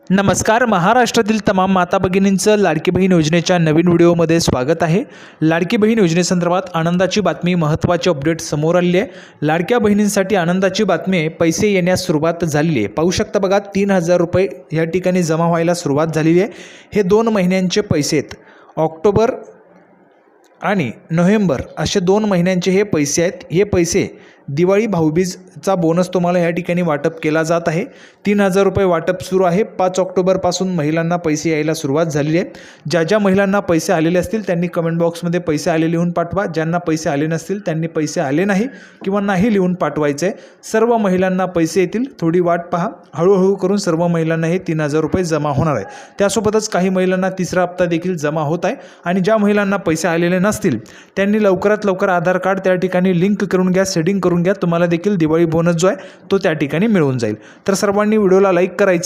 नमस्कार. महाराष्ट्रातील तमाम माता भगिनींचं लाडकी बहीण योजनेच्या नवीन व्हिडिओमध्ये स्वागत आहे. लाडकी बहीण योजनेसंदर्भात आनंदाची बातमी, महत्त्वाची अपडेट समोर आलेली आहे. लाडक्या बहिणींसाठी आनंदाची बातमी आहे, पैसे येण्यास सुरुवात झालेली आहे. पाहू शकता बघा, 3,000 रुपये या ठिकाणी जमा व्हायला सुरुवात झालेली आहे. हे 2 महिन्यांचे पैसे आहेत. ऑक्टोबर आणि नोव्हेंबर असे 2 महिन्यांचे हे पैसे आहेत. हे पैसे दिवाळी भाऊबीजचा बोनस तुम्हाला या ठिकाणी वाटप केला जात आहे. 3,000 रुपये वाटप सुरू आहे. 5 ऑक्टोबरपासून महिलांना पैसे यायला सुरुवात झालेली आहे. ज्या महिलांना पैसे आलेले असतील त्यांनी कमेंट बॉक्समध्ये पैसे आले लिहून पाठवा. ज्यांना पैसे आले नसतील त्यांनी पैसे आले नाही किंवा नाही लिहून पाठवायचे आहे. सर्व महिलांना पैसे येतील, थोडी वाट पहा. हळूहळू करून सर्व महिलांना हे 3,000 रुपये जमा होणार आहे. त्यासोबतच काही महिलांना तिसरा हप्ता देखील जमा होत आहे. आणि ज्या महिलांना पैसे आलेले नसतील त्यांनी लवकरात लवकर आधार कार्ड त्या ठिकाणी लिंक करून घ्या, सेटिंग करून घ्या. तुम्हाला देखील दिवाळी बोनस जो आहे तो त्या ठिकाणी मिळून जाईल. तर सर्वांनी व्हिडिओला लाईक करायचे.